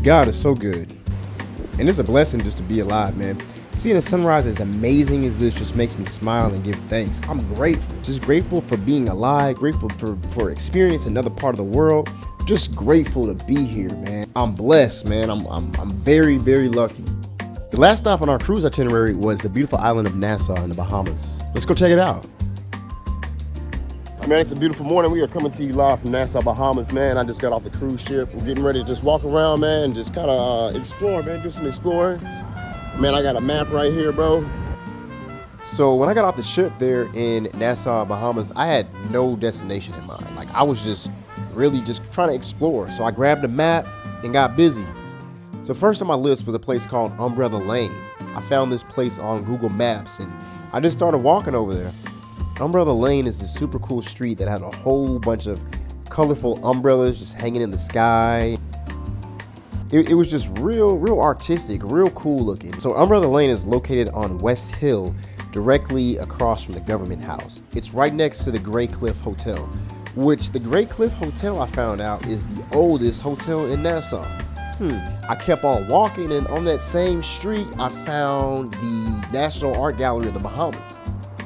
God is so good. And it's a blessing just to be alive, man. Seeing a sunrise as amazing as this just makes me smile and give thanks. I'm grateful. Just grateful for being alive, grateful for experiencing another part of the world. Just grateful to be here, man. I'm blessed, man. I'm very, very lucky. The last stop on our cruise itinerary was the beautiful island of Nassau in the Bahamas. Let's go check it out. I mean, it's a beautiful morning. We are coming to you live from Nassau, Bahamas, man. I just got off the cruise ship. We're getting ready to just walk around, man, and just kind of explore, man, do some exploring. Man, I got a map right here, bro. So when I got off the ship there in Nassau, Bahamas, I had no destination in mind. Like, I was just really just trying to explore. So I grabbed a map and got busy. So first on my list was a place called Umbrella Lane. I found this place on Google Maps and I just started walking over there. Umbrella Lane is this super cool street that had a whole bunch of colorful umbrellas just hanging in the sky. It was just real artistic, real cool looking. So Umbrella Lane is located on West Hill, directly across from the government house. It's right next to the Great Cliff Hotel, which the Great Cliff Hotel, I found out, is the oldest hotel in Nassau. I kept on walking, and on that same street, I found the National Art Gallery of the Bahamas.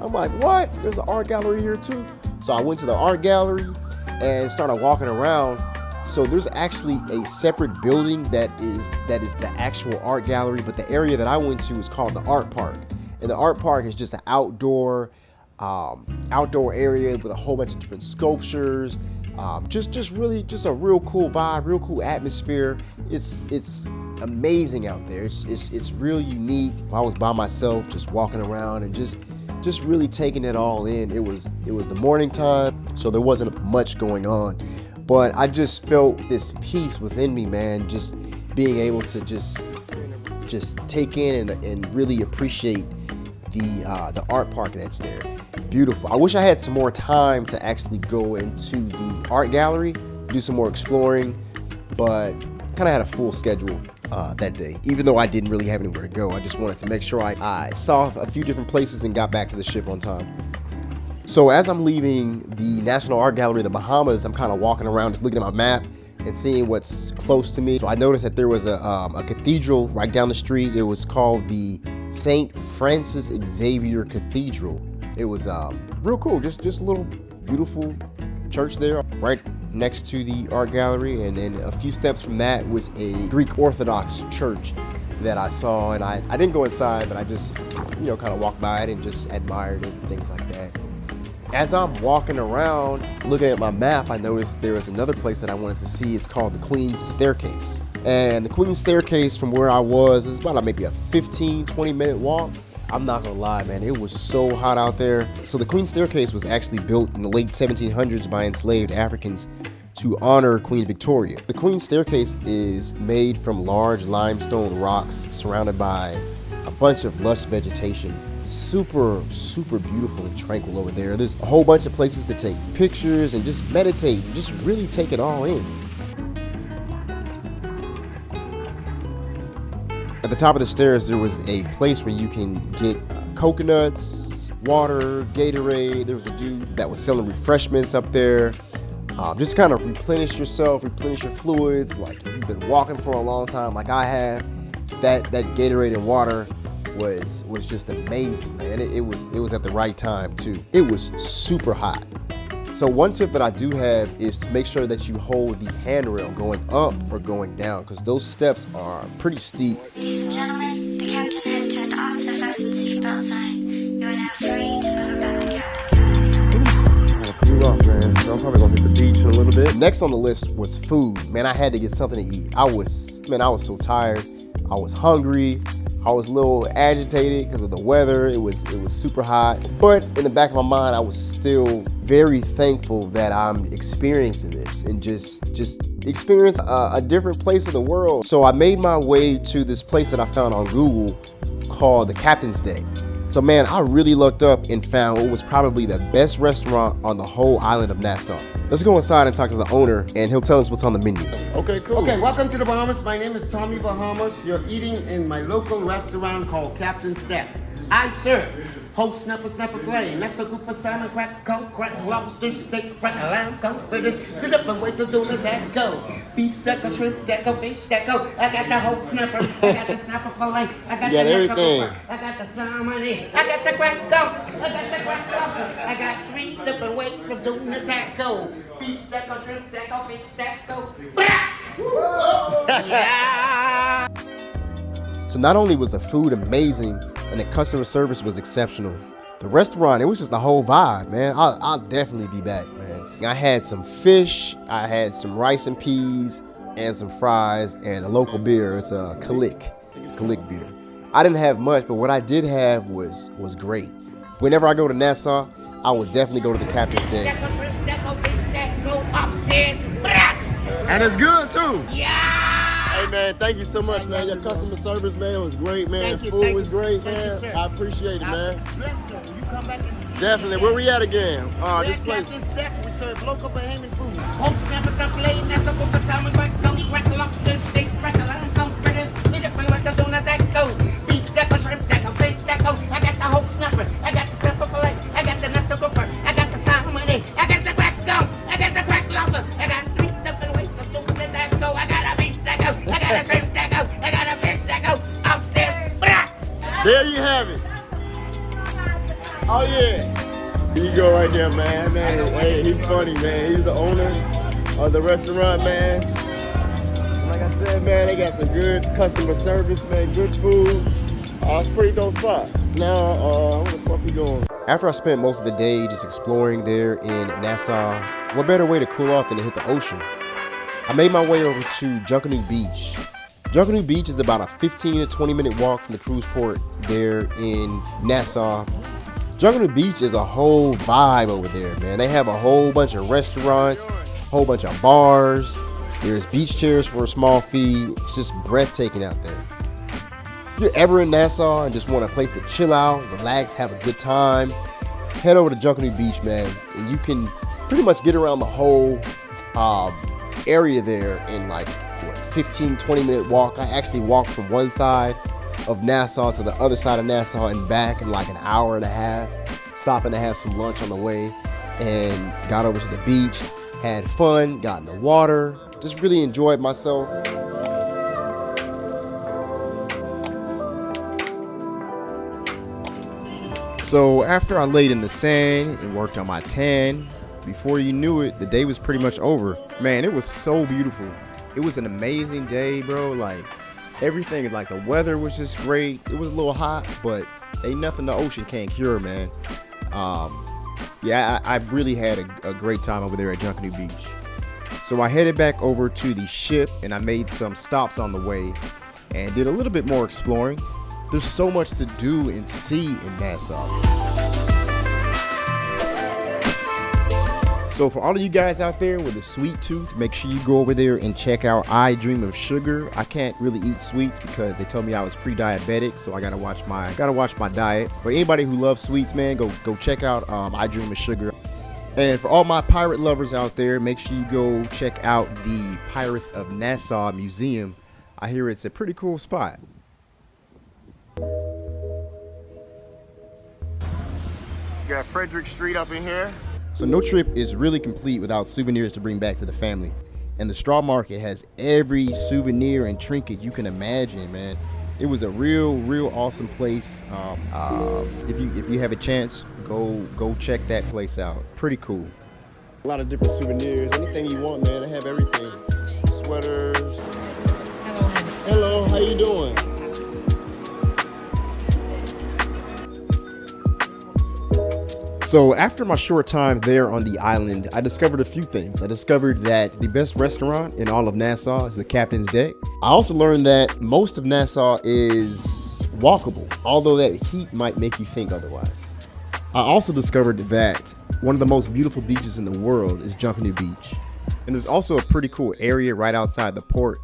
I'm like, what? There's an art gallery here too? So I went to the art gallery and started walking around. So there's actually a separate building that is the actual art gallery, but the area that I went to is called the Art Park. And the Art Park is just an outdoor area with a whole bunch of different sculptures. Just a real cool vibe, real cool atmosphere. It's amazing out there. It's real unique. I was by myself, just walking around and just really taking it all in. It was the morning time, so there wasn't much going on. But I just felt this peace within me, man, just being able to just take in and really appreciate the art park that's there. Beautiful. I wish I had some more time to actually go into the art gallery, do some more exploring, but kind of had a full schedule that day. Even though I didn't really have anywhere to go, I just wanted to make sure I saw a few different places and got back to the ship on time. So as I'm leaving the National Art Gallery of the Bahamas, I'm kind of walking around just looking at my map and seeing what's close to me. So I noticed that there was a cathedral right down the street. It was called the St. Francis Xavier Cathedral. It was real cool, just a little beautiful church there right next to the art gallery. And then a few steps from that was a Greek Orthodox church that I saw. And I didn't go inside, but I just, kind of walked by it and just admired it and things like that. As I'm walking around, looking at my map, I noticed there was another place that I wanted to see. It's called the Queen's Staircase. And the Queen's Staircase from where I was is about maybe a 15-20 minute walk. I'm not gonna lie, man, it was so hot out there. So the Queen's Staircase was actually built in the late 1700s by enslaved Africans to honor Queen Victoria. The Queen's Staircase is made from large limestone rocks surrounded by a bunch of lush vegetation. Super beautiful and tranquil over there. There's a whole bunch of places to take pictures and just meditate, and just really take it all in. At the top of the stairs, there was a place where you can get coconuts, water, Gatorade. There was a dude that was selling refreshments up there. Just kind of replenish yourself, replenish your fluids. Like if you've been walking for a long time like I have, that Gatorade and water was just amazing, man. It was at the right time too. It was super hot. So one tip that I do have is to make sure that you hold the handrail going up or going down, because those steps are pretty steep. Ladies and gentlemen, the captain has turned off the fasten seatbelt sign. You are now free to move about the cabin. I'm gonna cool off, man. So I'm probably gonna hit the beach in a little bit. Next on the list was food. Man, I had to get something to eat. I was so tired. I was hungry. I was a little agitated because of the weather. It was super hot. But in the back of my mind, I was still very thankful that I'm experiencing this and just experience a different place of the world. So I made my way to this place that I found on Google called the Captain's Deck. So man, I really looked up and found what was probably the best restaurant on the whole island of Nassau. Let's go inside and talk to the owner, and he'll tell us what's on the menu. Okay, cool. Okay, welcome to the Bahamas. My name is Tommy Bahamas. You're eating in my local restaurant called Captain's Deck. I serve poke snapper, flame, Nassau Cooper, salmon, crack, coke, crack, lobster, steak, crack, lamb, coke, fritters, 2 different ways of doing it, and go. beef deco, shrimp deco, fish deco. I got the whole snapper. I got the snapper fillet. I got You got the everything. I got the salmon. I got the crack gum. I got the crack gum. I got 3 different ways of doing the taco. Beef deco, shrimp deco, fish deco. Yeah. So not only was the food amazing and the customer service was exceptional, the restaurant, it was just the whole vibe, man. I'll definitely be back, man. I had some fish, I had some rice and peas, and some fries, and a local beer. It's a Kalik beer. I didn't have much, but what I did have was great. Whenever I go to Nassau, I will definitely go to the Captain's Deck. And it's good too. Yeah. Hey man, thank you so much, man. Your customer service, man, was great, man. Thank you, Food thank was you. great, Thank man. you, sir. I appreciate it, man. Bless sir. You come back and see. Definitely. Where we at again? This place. Captain's Deck. We serve local Bahamian food. Hope never stop playing. That's a good time. Crack, don't crack, lobster, steak, crack, lamb, come, fritters. Need a finger to do that go. Beef deco, shrimp deco, fish deco. I got the whole snapper. I got the snapper fillet. I got the Nassau grouper. I got the salmon. I got the crack gum. I got the crack lobster. I got 3 different ways of doing the taco. I got a beef deco. I got a shrimp deco. I got a fish deco. Upstairs. There you have it. Oh yeah. There you go right there, man. Hey, he's funny, man. He's the owner of the restaurant, man. Like I said, man, they got some good customer service, man. Good food. It's a pretty dope spot. Now, where the fuck we going? After I spent most of the day just exploring there in Nassau, what better way to cool off than to hit the ocean? I made my way over to Junkanoo Beach. Junkanoo Beach is about a 15 to 20 minute walk from the cruise port there in Nassau. Junkanoo Beach is a whole vibe over there, man. They have a whole bunch of restaurants, a whole bunch of bars. There's beach chairs for a small fee. It's just breathtaking out there. If you're ever in Nassau and just want a place to chill out, relax, have a good time, head over to Junkanoo Beach, man. And you can pretty much get around the whole area there in like 15, 20 minute walk. I actually walked from one side of Nassau to the other side of Nassau and back in like an hour and a half, stopping to have some lunch on the way, and got over to the beach, had fun, got in the water, just really enjoyed myself. So after I laid in the sand and worked on my tan, before you knew it, the day was pretty much over. Man, it was so beautiful. It was an amazing day, bro. Like everything, like the weather was just great. It was a little hot, but ain't nothing the ocean can't cure, man. Yeah, I really had a great time over there at Junkanoo Beach. So I headed back over to the ship and I made some stops on the way and did a little bit more exploring. There's so much to do and see in Nassau. So for all of you guys out there with a sweet tooth, make sure you go over there and check out I Dream of Sugar. I can't really eat sweets because they told me I was pre-diabetic, so I gotta watch my diet. But anybody who loves sweets, man, go check out I Dream of Sugar. And for all my pirate lovers out there, make sure you go check out the Pirates of Nassau Museum. I hear it's a pretty cool spot. You got Frederick Street up in here. So no trip is really complete without souvenirs to bring back to the family. And the straw market has every souvenir and trinket you can imagine, man. It was a real awesome place. If you have a chance, go check that place out. Pretty cool. A lot of different souvenirs, anything you want, man. I have everything. Sweaters. Hello, how you doing? So after my short time there on the island, I discovered a few things. I discovered that the best restaurant in all of Nassau is the Captain's Deck. I also learned that most of Nassau is walkable, although that heat might make you think otherwise. I also discovered that one of the most beautiful beaches in the world is Junkanoo Beach. And there's also a pretty cool area right outside the port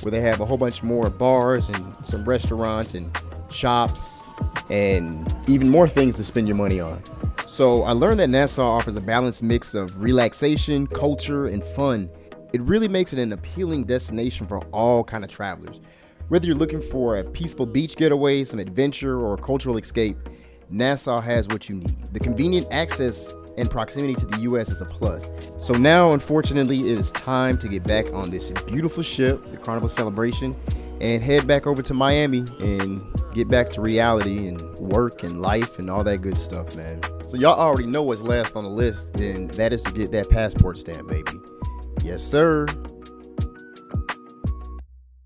where they have a whole bunch more bars and some restaurants and shops and even more things to spend your money on. So I learned that Nassau offers a balanced mix of relaxation, culture, and fun. It really makes it an appealing destination for all kind of travelers. Whether you're looking for a peaceful beach getaway, some adventure, or a cultural escape, Nassau has what you need. The convenient access and proximity to the US is a plus. So now, unfortunately, it is time to get back on this beautiful ship, the Carnival Celebration, and head back over to Miami and get back to reality and work and life and all that good stuff, man. So y'all already know what's last on the list, and that is to get that passport stamp, baby. Yes, sir.